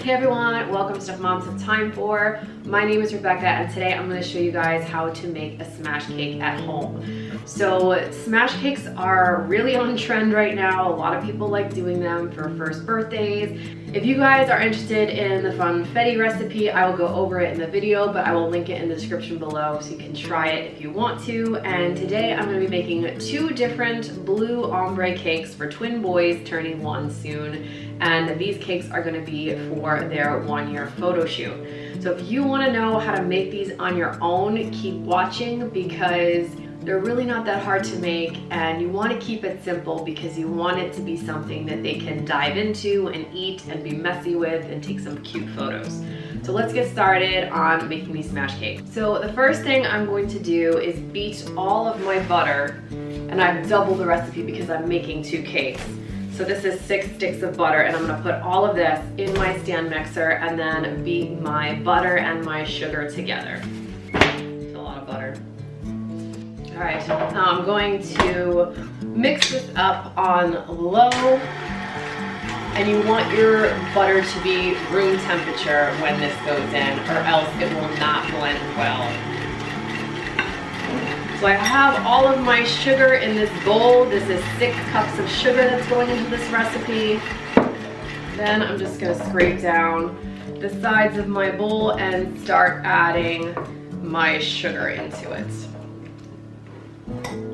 Hey everyone, welcome to Stuff Moms Have Time For. My name is Rebecca and today I'm going to show you guys how to make a smash cake at home. So smash cakes are really on trend right now. A lot of people like doing them for first birthdays. If you guys are interested in the funfetti recipe, I will go over it in the video, but I will link it in the description below so you can try it if you want to. And today I'm going to be making two different blue ombre cakes for twin boys turning 1 soon. And these cakes are going to be for their 1-year photo shoot. So if you want to know how to make these on your own, keep watching because they're really not that hard to make, and you want to keep it simple because you want it to be something that they can dive into and eat and be messy with and take some cute photos. So let's get started on making these smash cakes. So the first thing I'm going to do is beat all of my butter, and I've doubled the recipe because I'm making 2 cakes. So this is 6 sticks of butter, and I'm gonna put all of this in my stand mixer and then beat my butter and my sugar together. It's a lot of butter. All right, now I'm going to mix this up on low, and you want your butter to be room temperature when this goes in, or else it will not blend well. So I have all of my sugar in this bowl. This is 6 cups of sugar that's going into this recipe. Then I'm just gonna scrape down the sides of my bowl and start adding my sugar into it.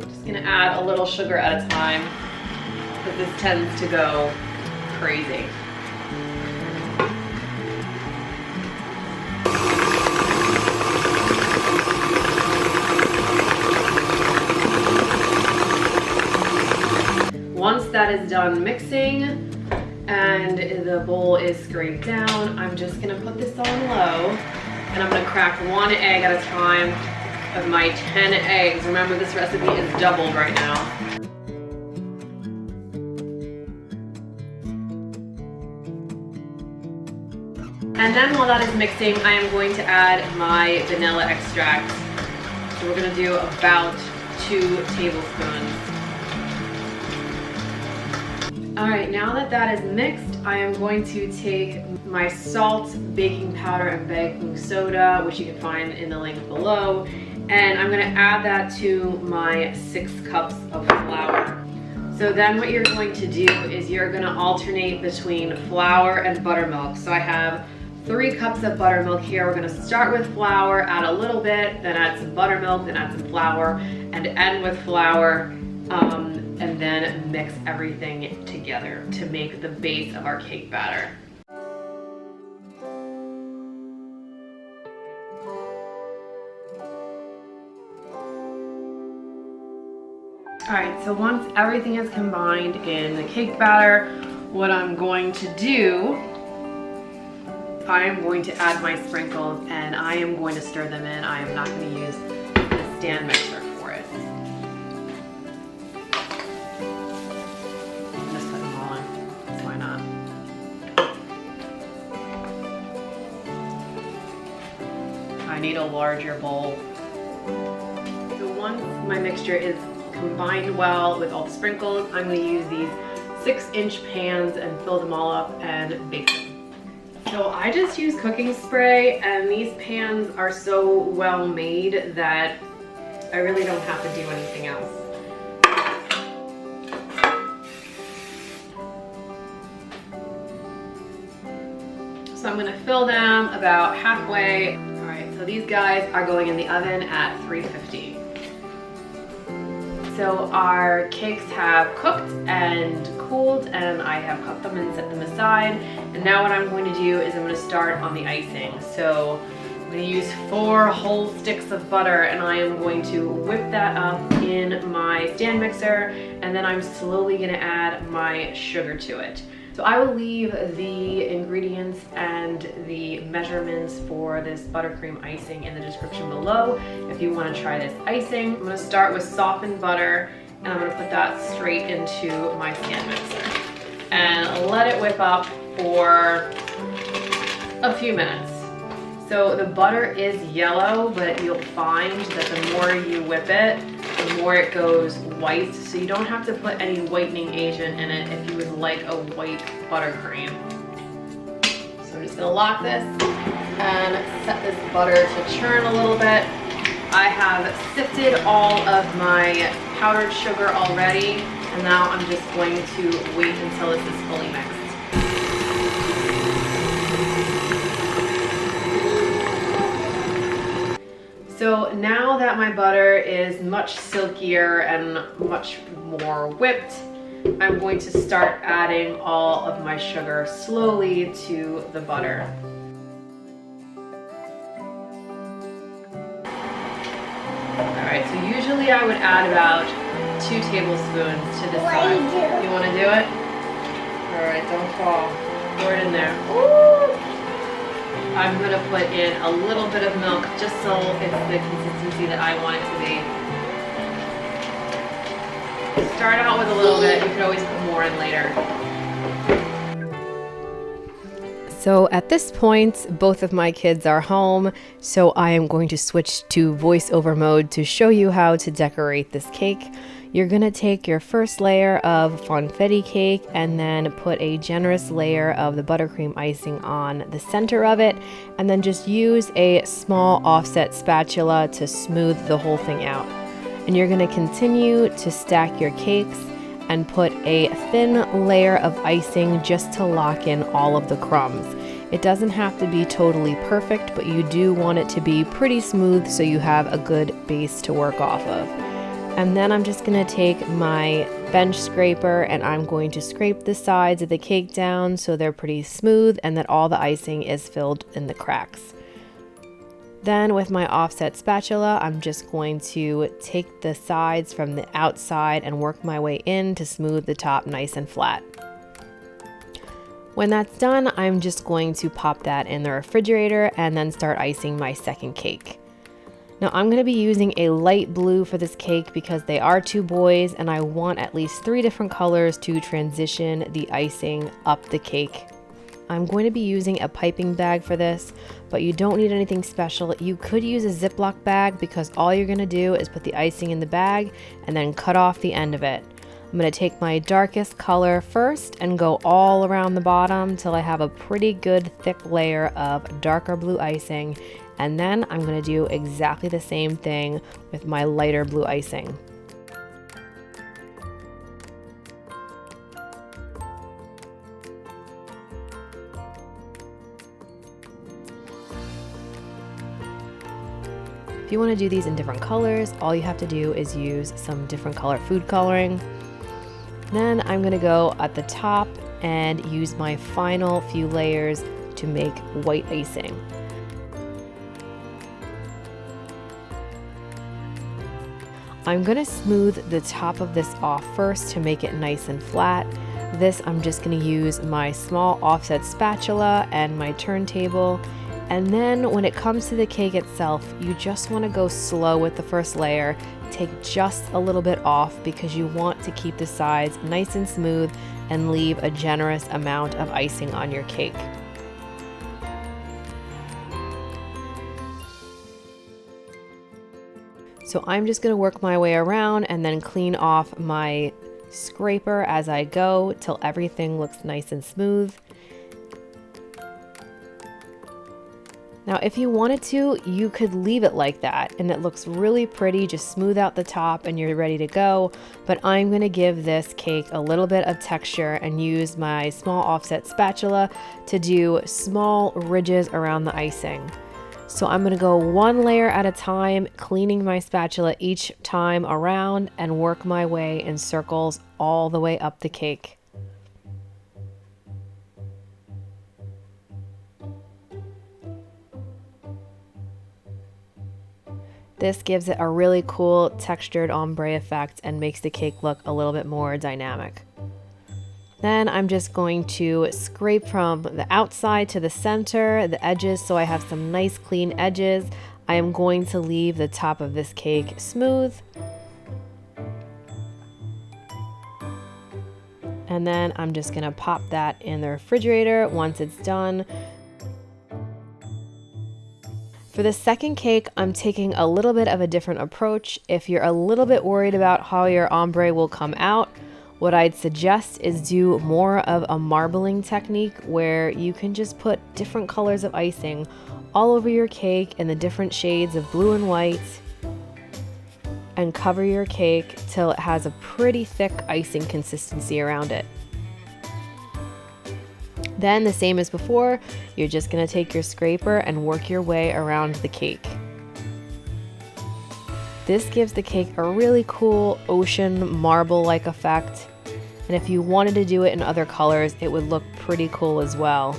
Just gonna add a little sugar at a time because this tends to go crazy. Once that is done mixing and the bowl is scraped down, I'm just gonna put this on low and I'm gonna crack 1 egg at a time of my 10 eggs. Remember, this recipe is doubled right now. And then while that is mixing, I am going to add my vanilla extract. So we're gonna do about 2 tablespoons. All right, now that that is mixed, I am going to take my salt, baking powder, and baking soda, which you can find in the link below, and I'm gonna add that to my 6 cups of flour. So then what you're going to do is you're gonna alternate between flour and buttermilk. So I have 3 cups of buttermilk here. We're gonna start with flour, add a little bit, then add some buttermilk, then add some flour, and end with flour. And then mix everything together to make the base of our cake batter. All right, so once everything is combined in the cake batter, what I'm going to do, I am going to add my sprinkles and I am going to stir them in. I am not going to use the stand mixer for it. I need a larger bowl. So once my mixture is combined well with all the sprinkles, I'm going to use these 6-inch pans and fill them all up and bake them. So I just use cooking spray, and these pans are so well made that I really don't have to do anything else. So I'm going to fill them about halfway. So these guys are going in the oven at 350. So our cakes have cooked and cooled, and I have cut them and set them aside. And now what I'm going to do is I'm going to start on the icing. So I'm going to use 4 whole sticks of butter, and I am going to whip that up in my stand mixer, and then I'm slowly going to add my sugar to it. So I will leave the ingredients and the measurements for this buttercream icing in the description below if you want to try this icing. I'm going to start with softened butter, and I'm going to put that straight into my stand mixer and let it whip up for a few minutes. So the butter is yellow, but you'll find that the more you whip it, the more it goes white. So you don't have to put any whitening agent in it if you would like a white buttercream. So I'm just gonna lock this and set this butter to churn a little bit. I have sifted all of my powdered sugar already, and now I'm just going to wait until this is fully mixed. So now that my butter is much silkier and much more whipped, I'm going to start adding all of my sugar slowly to the butter. Alright, so usually I would add about 2 tablespoons to this side. You want to do it? Alright, don't fall. Pour it in there. Ooh. I'm going to put in a little bit of milk just so it's the consistency that I want it to be. Start out with a little bit. You can always put more in later. So at this point, both of my kids are home, so I am going to switch to voiceover mode to show you how to decorate this cake. You're going to take your first layer of funfetti cake and then put a generous layer of the buttercream icing on the center of it, and then just use a small offset spatula to smooth the whole thing out. And you're going to continue to stack your cakes and put a thin layer of icing just to lock in all of the crumbs. It doesn't have to be totally perfect, but you do want it to be pretty smooth so you have a good base to work off of. And then I'm just going to take my bench scraper and I'm going to scrape the sides of the cake down so they're pretty smooth and that all the icing is filled in the cracks. Then with my offset spatula, I'm just going to take the sides from the outside and work my way in to smooth the top nice and flat. When that's done, I'm just going to pop that in the refrigerator and then start icing my second cake. Now I'm going to be using a light blue for this cake because they are 2 boys and I want at least 3 different colors to transition the icing up the cake. I'm going to be using a piping bag for this, but you don't need anything special. You could use a Ziploc bag because all you're going to do is put the icing in the bag and then cut off the end of it. I'm going to take my darkest color first and go all around the bottom till I have a pretty good thick layer of darker blue icing. And then I'm going to do exactly the same thing with my lighter blue icing. If you want to do these in different colors, all you have to do is use some different color food coloring. Then I'm going to go at the top and use my final few layers to make white icing. I'm going to smooth the top of this off first to make it nice and flat. This I'm just going to use my small offset spatula and my turntable. And then when it comes to the cake itself, you just want to go slow with the first layer. Take just a little bit off because you want to keep the sides nice and smooth and leave a generous amount of icing on your cake. So I'm just going to work my way around and then clean off my scraper as I go till everything looks nice and smooth. Now if you wanted to, you could leave it like that and it looks really pretty. Just smooth out the top and you're ready to go. But I'm going to give this cake a little bit of texture and use my small offset spatula to do small ridges around the icing. So I'm going to go 1 layer at a time, cleaning my spatula each time around and work my way in circles all the way up the cake. This gives it a really cool textured ombre effect and makes the cake look a little bit more dynamic. Then I'm just going to scrape from the outside to the center, the edges, so I have some nice clean edges. I am going to leave the top of this cake smooth. And then I'm just gonna pop that in the refrigerator once it's done. For the second cake, I'm taking a little bit of a different approach. If you're a little bit worried about how your ombre will come out, What I'd suggest is do more of a marbling technique where you can just put different colors of icing all over your cake in the different shades of blue and white, and cover your cake till it has a pretty thick icing consistency around it. Then the same as before, you're just going to take your scraper and work your way around the cake. This gives the cake a really cool ocean marble-like effect, and if you wanted to do it in other colors, it would look pretty cool as well.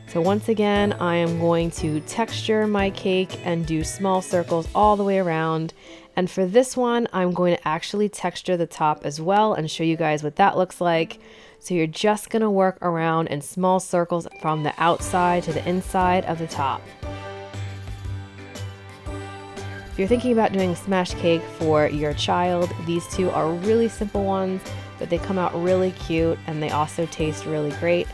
So once again, I am going to texture my cake and do small circles all the way around. And for this one, I'm going to actually texture the top as well and show you guys what that looks like. So you're just going to work around in small circles from the outside to the inside of the top. If you're thinking about doing smash cake for your child, these two are really simple ones, but they come out really cute and they also taste really great.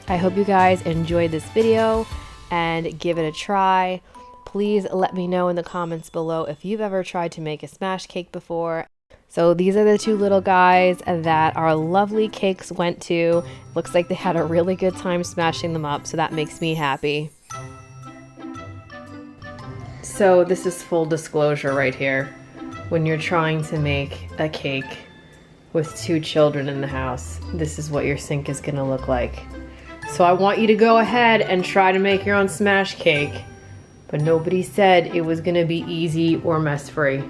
I hope you guys enjoyed this video and give it a try. Please let me know in the comments below if you've ever tried to make a smash cake before. So these are the two little guys that our lovely cakes went to. Looks like they had a really good time smashing them up, so that makes me happy. So this is full disclosure right here. When you're trying to make a cake with two children in the house, this is what your sink is gonna look like. So I want you to go ahead and try to make your own smash cake, but nobody said it was gonna be easy or mess free.